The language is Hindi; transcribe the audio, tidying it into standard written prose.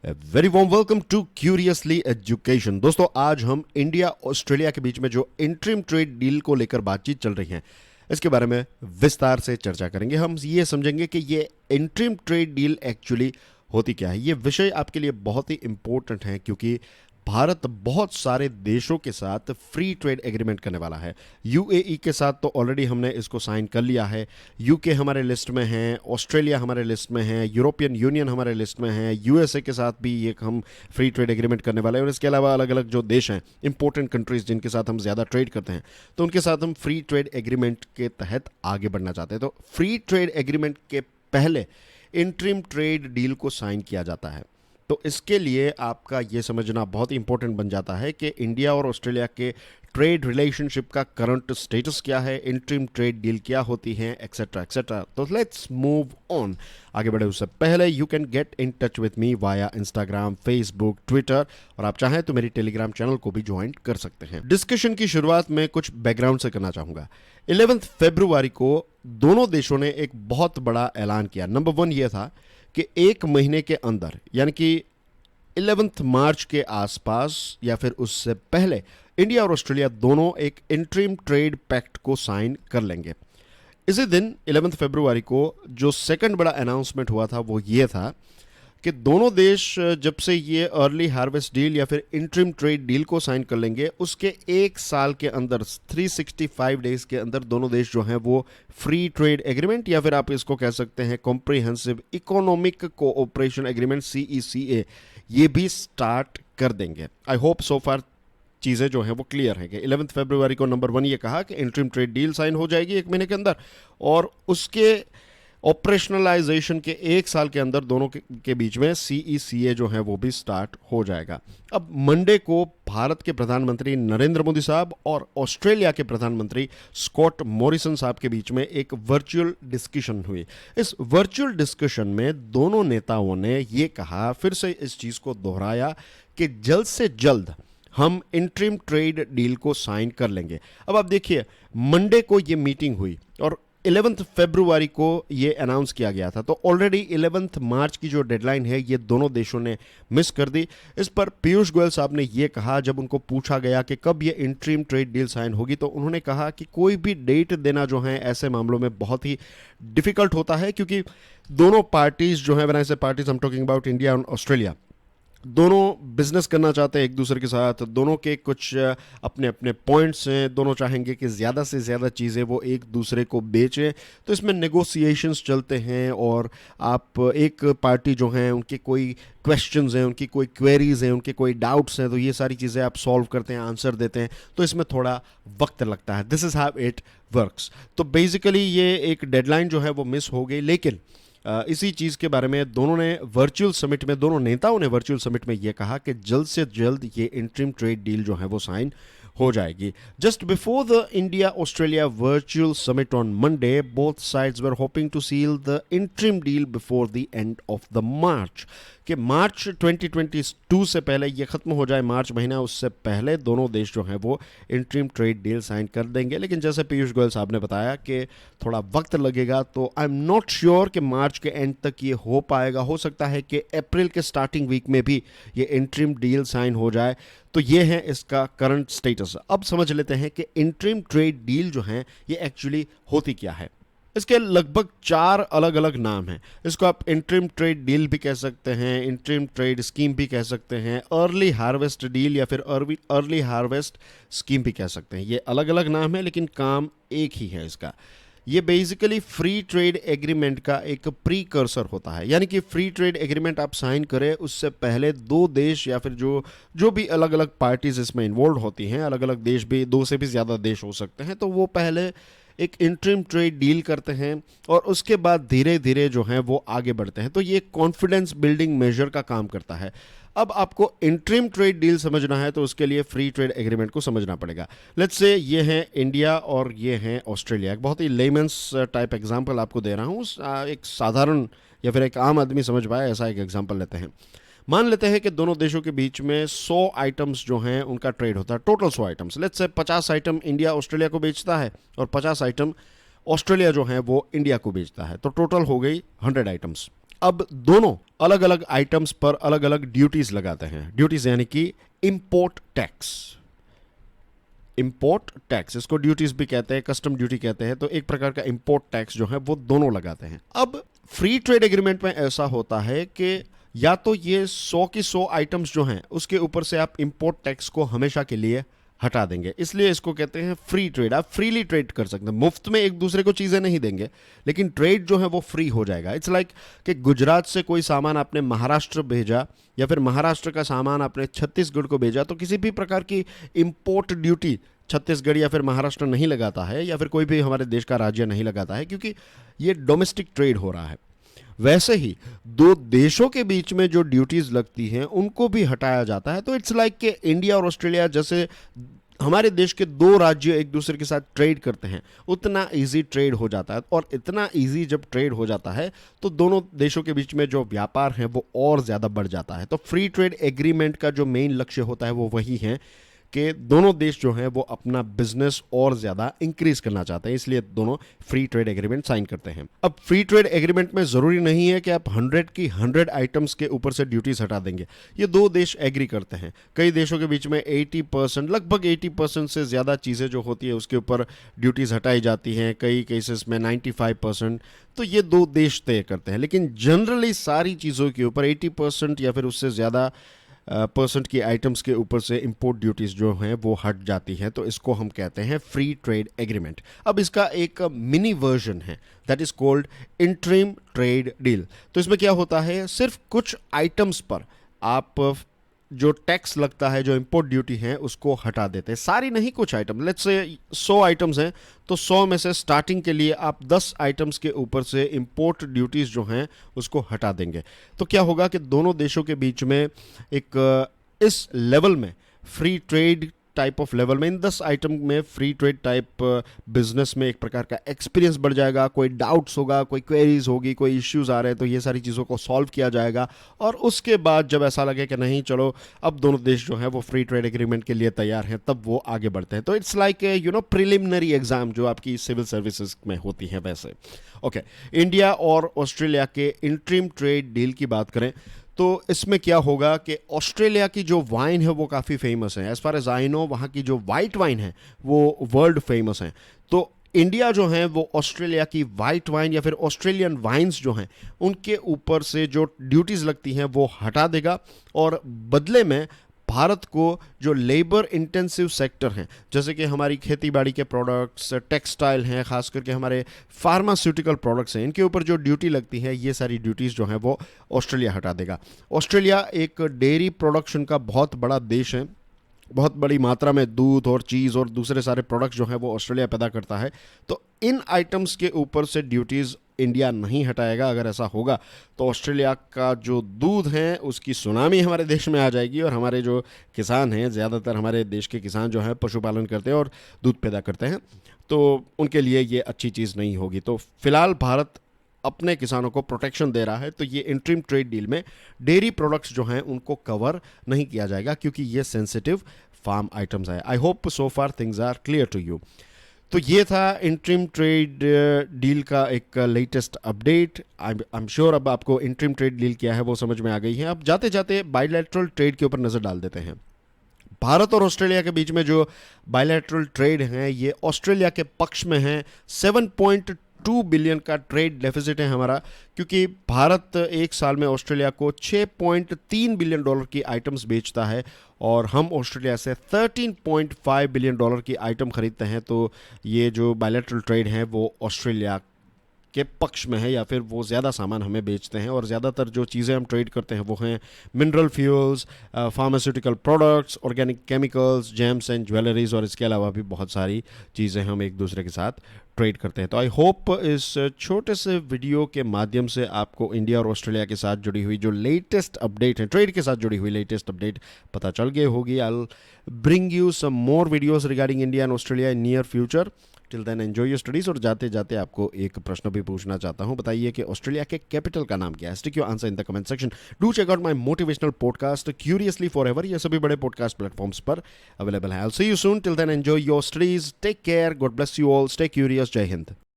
Very warm welcome to Curiously Education. दोस्तों, आज हम इंडिया ऑस्ट्रेलिया के बीच में जो इंटरिम ट्रेड डील को लेकर बातचीत चल रही है इसके बारे में विस्तार से चर्चा करेंगे। हम ये समझेंगे कि ये इंटरिम ट्रेड डील एक्चुअली होती क्या है। ये विषय आपके लिए बहुत ही इंपॉर्टेंट है क्योंकि भारत बहुत सारे देशों के साथ फ्री ट्रेड एग्रीमेंट करने वाला है। यूएई के साथ तो ऑलरेडी हमने इसको साइन कर लिया है। यूके हमारे लिस्ट में है, ऑस्ट्रेलिया हमारे लिस्ट में है, यूरोपियन यूनियन हमारे लिस्ट में है, यूएसए के साथ भी एक हम फ्री ट्रेड एग्रीमेंट करने वाले हैं। और इसके अलावा अलग अलग जो देश हैं, इंपॉर्टेंट कंट्रीज जिनके साथ हम ज़्यादा ट्रेड करते हैं, तो उनके साथ हम फ्री ट्रेड एग्रीमेंट के तहत आगे बढ़ना चाहते हैं। तो फ्री ट्रेड एग्रीमेंट के पहले इंटरिम ट्रेड डील को साइन किया जाता है। तो इसके लिए आपका ये समझना बहुत ही इंपॉर्टेंट बन जाता है कि इंडिया और ऑस्ट्रेलिया के ट्रेड रिलेशनशिप का करंट स्टेटस क्या है, इंटरिम ट्रेड डील क्या होती है, एक्सेट्रा एक्सेट्रा। तो लेट्स मूव ऑन। आगे बढ़े उससे पहले you can get in touch with me via Instagram, Facebook, Twitter, और आप चाहें तो मेरी टेलीग्राम चैनल को भी ज्वाइन कर सकते हैं। डिस्कशन की शुरुआत में कुछ बैकग्राउंड से करना चाहूंगा। 11 फरवरी को दोनों देशों ने एक बहुत बड़ा ऐलान किया। नंबर 1 ये था कि एक महीने के अंदर, यानी कि 11 मार्च के आसपास या फिर उससे पहले, इंडिया और ऑस्ट्रेलिया दोनों एक इंटरिम ट्रेड पैक्ट को साइन कर लेंगे। इसी दिन 11 फरवरी को जो सेकंड बड़ा अनाउंसमेंट हुआ था वो ये था कि दोनों देश जब से ये अर्ली हार्वेस्ट डील या फिर इंटरिम ट्रेड डील को साइन कर लेंगे, उसके एक साल के अंदर 365 डेज के अंदर दोनों देश जो हैं वो फ्री ट्रेड एग्रीमेंट या फिर आप इसको कह सकते हैं comprehensive economic cooperation agreement CECA ये भी स्टार्ट कर देंगे। आई होप सो फार चीज़ें जो हैं वो क्लियर है कि 11 फरवरी को नंबर 1 ये कहा कि इंटरिम ट्रेड डील साइन हो जाएगी एक महीने के अंदर, और उसके ऑपरेशनलाइजेशन के एक साल के अंदर दोनों के बीच में CECA जो है वो भी स्टार्ट हो जाएगा। अब मंडे को भारत के प्रधानमंत्री नरेंद्र मोदी साहब और ऑस्ट्रेलिया के प्रधानमंत्री स्कॉट मॉरिसन साहब के बीच में एक वर्चुअल डिस्कशन हुई। इस वर्चुअल डिस्कशन में दोनों नेताओं ने ये कहा, फिर से इस चीज़ को दोहराया कि जल्द से जल्द हम इंटरिम ट्रेड डील को साइन कर लेंगे। अब आप देखिए, मंडे को ये मीटिंग हुई और 11 फरवरी को ये अनाउंस किया गया था, तो ऑलरेडी 11 मार्च की जो डेडलाइन है ये दोनों देशों ने मिस कर दी। इस पर पीयूष गोयल साहब ने ये कहा, जब उनको पूछा गया कि कब ये इंटरिम ट्रेड डील साइन होगी, तो उन्होंने कहा कि कोई भी डेट देना जो है ऐसे मामलों में बहुत ही डिफिकल्ट होता है, क्योंकि दोनों पार्टीज जो है, व्हेन आई से parties I am talking about India और ऑस्ट्रेलिया, दोनों बिजनेस करना चाहते हैं एक दूसरे के साथ, दोनों के कुछ अपने अपने पॉइंट्स हैं, दोनों चाहेंगे कि ज़्यादा से ज़्यादा चीज़ें वो एक दूसरे को बेचें, तो इसमें नेगोशिएशंस चलते हैं। और आप एक पार्टी जो हैं उनके कोई क्वेश्चंस हैं, उनकी कोई क्वेरीज हैं, उनके कोई डाउट्स हैं, तो ये सारी चीज़ें आप सॉल्व करते हैं, आंसर देते हैं, तो इसमें थोड़ा वक्त लगता है। This is how it works. तो बेसिकली ये एक डेडलाइन जो है वो मिस हो गई, लेकिन इसी चीज़ के बारे में दोनों नेताओं ने वर्चुअल समिट में यह कहा कि जल्द से जल्द ये इंटरिम ट्रेड डील जो है वो साइन हो जाएगी। Just before the India Australia virtual summit on Monday, both sides were hoping to seal the interim deal before the end of the March, कि मार्च 2022 से पहले ये ख़त्म हो जाए, मार्च महीना, उससे पहले दोनों देश जो हैं वो इंटरिम ट्रेड डील साइन कर देंगे। लेकिन जैसे पीयूष गोयल साहब ने बताया कि थोड़ा वक्त लगेगा, तो आई एम नॉट श्योर कि मार्च के एंड तक ये हो पाएगा। हो सकता है कि अप्रैल के स्टार्टिंग वीक में भी ये इंटरिम डील साइन हो जाए। तो ये है इसका करंट स्टेटस। अब समझ लेते हैं कि इंटरिम ट्रेड डील जो है ये एक्चुअली होती क्या है। इसके लगभग 4 अलग अलग नाम हैं। इसको आप इंटरिम ट्रेड डील भी कह सकते हैं, इंटरिम ट्रेड स्कीम भी कह सकते हैं, अर्ली हार्वेस्ट डील या फिर अर्ली हार्वेस्ट स्कीम भी कह सकते हैं। ये अलग अलग नाम है लेकिन काम एक ही है इसका। ये बेसिकली फ्री ट्रेड एग्रीमेंट का एक प्रीकर्सर होता है, यानी कि फ्री ट्रेड एग्रीमेंट आप साइन करें उससे पहले दो देश या फिर जो भी अलग अलग पार्टीज इसमें इन्वॉल्व होती हैं, अलग अलग देश भी, 2 से भी ज़्यादा देश हो सकते हैं, तो वो पहले एक इंटरिम ट्रेड डील करते हैं और उसके बाद धीरे धीरे जो है वो आगे बढ़ते हैं। तो ये कॉन्फिडेंस बिल्डिंग मेजर का काम करता है। अब आपको इंटरिम ट्रेड डील समझना है तो उसके लिए फ्री ट्रेड एग्रीमेंट को समझना पड़ेगा। लेट्स से ये है इंडिया और ये है ऑस्ट्रेलिया। एक बहुत ही लेमन्स टाइप एग्जांपल आपको दे रहा हूँ, एक साधारण या फिर एक आम आदमी समझ पाए ऐसा एक एग्जांपल लेते हैं। मान लेते हैं कि दोनों देशों के बीच में 100 आइटम्स जो हैं उनका ट्रेड होता है, total 100 items. Let's say 50 item India Australia को बेचता है और 50 आइटम ऑस्ट्रेलिया जो है वो इंडिया को बेचता है, तो टोटल हो गई 100 आइटम्स। अब दोनों अलग अलग आइटम्स पर अलग अलग ड्यूटीज लगाते हैं। ड्यूटीज यानी कि इंपोर्ट टैक्स, इंपोर्ट टैक्स, इसको ड्यूटीज भी कहते हैं, कस्टम ड्यूटी कहते हैं। तो एक प्रकार का इंपोर्ट टैक्स जो है वो दोनों लगाते हैं। अब फ्री ट्रेड एग्रीमेंट में ऐसा होता है कि या तो ये 100 की 100 आइटम्स जो हैं उसके ऊपर से आप इंपोर्ट टैक्स को हमेशा के लिए हटा देंगे, इसलिए इसको कहते हैं फ्री ट्रेड। आप फ्रीली ट्रेड कर सकते हैं, मुफ्त में एक दूसरे को चीजें नहीं देंगे, लेकिन ट्रेड जो है वो फ्री हो जाएगा। इट्स लाइक कि गुजरात से कोई सामान आपने महाराष्ट्र भेजा या फिर महाराष्ट्र का सामान आपने छत्तीसगढ़ को भेजा, तो किसी भी प्रकार की इंपोर्ट ड्यूटी छत्तीसगढ़ या फिर महाराष्ट्र नहीं लगाता है, या फिर कोई भी हमारे देश का राज्य नहीं लगाता है, क्योंकि ये डोमेस्टिक ट्रेड हो रहा है। वैसे ही दो देशों के बीच में जो ड्यूटीज लगती हैं उनको भी हटाया जाता है। तो इट्स लाइक कि इंडिया और ऑस्ट्रेलिया जैसे हमारे देश के दो राज्य एक दूसरे के साथ ट्रेड करते हैं, उतना इजी ट्रेड हो जाता है। और इतना इजी जब ट्रेड हो जाता है तो दोनों देशों के बीच में जो व्यापार है वो और ज़्यादा बढ़ जाता है। तो फ्री ट्रेड एग्रीमेंट का जो मेन लक्ष्य होता है वो वही है कि दोनों देश जो हैं वो अपना बिजनेस और ज़्यादा इंक्रीज करना चाहते हैं, इसलिए दोनों फ्री ट्रेड एग्रीमेंट साइन करते हैं। अब फ्री ट्रेड एग्रीमेंट में ज़रूरी नहीं है कि आप 100 की 100 आइटम्स के ऊपर से ड्यूटीज हटा देंगे। ये दो देश एग्री करते हैं। कई देशों के बीच में 80%, लगभग 80% से ज़्यादा चीज़ें जो होती है उसके ऊपर ड्यूटीज हटाई जाती हैं, कई केसेस में 95%। तो ये दो देश तय करते हैं, लेकिन जनरली सारी चीज़ों के ऊपर 80% या फिर उससे ज़्यादा परसेंट की आइटम्स के ऊपर से इंपोर्ट ड्यूटीज जो हैं वो हट जाती हैं। तो इसको हम कहते हैं फ्री ट्रेड एग्रीमेंट। अब इसका एक मिनी वर्जन है, that is called interim trade deal. तो इसमें क्या होता है, सिर्फ कुछ आइटम्स पर आप जो टैक्स लगता है, जो इंपोर्ट ड्यूटी है, उसको हटा देते हैं। सारी नहीं, कुछ आइटम, लेट्स से 100 आइटम्स हैं तो 100 में से स्टार्टिंग के लिए आप 10 आइटम्स के ऊपर से इंपोर्ट ड्यूटीज जो हैं उसको हटा देंगे। तो क्या होगा कि दोनों देशों के बीच में एक इस लेवल में free trade type of level में, इन 10 आइटम में फ्री ट्रेड टाइप बिजनेस में एक प्रकार का एक्सपीरियंस बढ़ जाएगा। कोई डाउट्स होगा, कोई क्वेरीज होगी, कोई इश्यूज आ रहे हैं, तो ये सारी चीज़ों को सॉल्व किया जाएगा। और उसके बाद जब ऐसा लगे कि नहीं चलो अब दोनों देश जो है वो फ्री ट्रेड एग्रीमेंट के लिए तैयार हैं, तब वो आगे बढ़ते हैं। तो इट्स लाइक प्रिलिमिनरी एग्जाम जो आपकी सिविल सर्विसेज में होती है वैसे। ओके, इंडिया और ऑस्ट्रेलिया के इंटरिम ट्रेड डील की बात करें तो इसमें क्या होगा कि ऑस्ट्रेलिया की जो वाइन है वो काफ़ी फेमस है। As far as I know, वहाँ की जो वाइट वाइन है वो वर्ल्ड फेमस है। तो इंडिया जो है वो ऑस्ट्रेलिया की वाइट वाइन या फिर ऑस्ट्रेलियन वाइन्स जो हैं उनके ऊपर से जो ड्यूटीज़ लगती हैं वो हटा देगा, और बदले में भारत को जो लेबर इंटेंसिव सेक्टर हैं, जैसे कि हमारी खेती बाड़ी के प्रोडक्ट्स, टेक्सटाइल हैं, खास करके हमारे फार्मास्यूटिकल प्रोडक्ट्स हैं, इनके ऊपर जो ड्यूटी लगती है ये सारी ड्यूटीज़ जो हैं वो ऑस्ट्रेलिया हटा देगा। ऑस्ट्रेलिया एक डेयरी प्रोडक्शन का बहुत बड़ा देश है, बहुत बड़ी मात्रा में दूध और चीज़ और दूसरे सारे प्रोडक्ट्स जो हैं वो ऑस्ट्रेलिया पैदा करता है। तो इन आइटम्स के ऊपर से ड्यूटीज़ इंडिया नहीं हटाएगा। अगर ऐसा होगा तो ऑस्ट्रेलिया का जो दूध है उसकी सुनामी हमारे देश में आ जाएगी, और हमारे जो किसान हैं, ज़्यादातर हमारे देश के किसान जो हैं पशुपालन करते हैं और दूध पैदा करते हैं, तो उनके लिए ये अच्छी चीज़ नहीं होगी। तो फिलहाल भारत अपने किसानों को प्रोटेक्शन दे रहा है, तो ये इंटरिम ट्रेड डील में डेयरी प्रोडक्ट्स जो हैं उनको कवर नहीं किया जाएगा, क्योंकि ये सेंसिटिव फार्म आइटम्स है। I hope so far things are clear to you. तो ये था इंटरिम ट्रेड डील का एक latest update. I am sure अब आपको इंटरिम ट्रेड डील क्या है वो समझ में आ गई है। अब जाते जाते बायलैटरल ट्रेड के ऊपर नज़र डाल देते हैं। भारत और ऑस्ट्रेलिया के बीच में जो बायलैटरल ट्रेड हैं ये ऑस्ट्रेलिया के पक्ष में है। 7.2 बिलियन का ट्रेड डेफिसिट है हमारा, क्योंकि भारत एक साल में ऑस्ट्रेलिया को 6.3 बिलियन डॉलर की आइटम्स बेचता है, और हम ऑस्ट्रेलिया से 13.5 बिलियन डॉलर की आइटम खरीदते हैं। तो ये जो बायलैटरल ट्रेड है वो ऑस्ट्रेलिया के पक्ष में है, या फिर वो ज़्यादा सामान हमें बेचते हैं, और ज़्यादातर जो चीज़ें हम ट्रेड करते हैं वो हैं mineral fuels, pharmaceutical products, organic chemicals, James and jewelleries, और इसके अलावा भी बहुत सारी चीज़ें हम एक दूसरे के साथ ट्रेड करते हैं। तो आई होप इस छोटे से वीडियो के माध्यम से आपको इंडिया और ऑस्ट्रेलिया के साथ जुड़ी हुई जो लेटेस्ट अपडेट है, ट्रेड के साथ जुड़ी हुई लेटेस्ट अपडेट पता चल गई होगी। I will bring you some more videos regarding India and Australia in near future. Till then enjoy your studies. और जाते जाते आपको एक प्रश्न भी पूछना चाहता हूं, बताइए कि ऑस्ट्रेलिया के कैपिटल का नाम क्या है? Stick your answer in the comment section. Do check out my motivational podcast Curiously Forever, ये सभी बड़े पॉडकास्ट प्लेटफॉर्म्स पर अवेलेबल है। I will see you soon. Till then enjoy your studies, take care, God bless you all, stay curious, Jai Hind.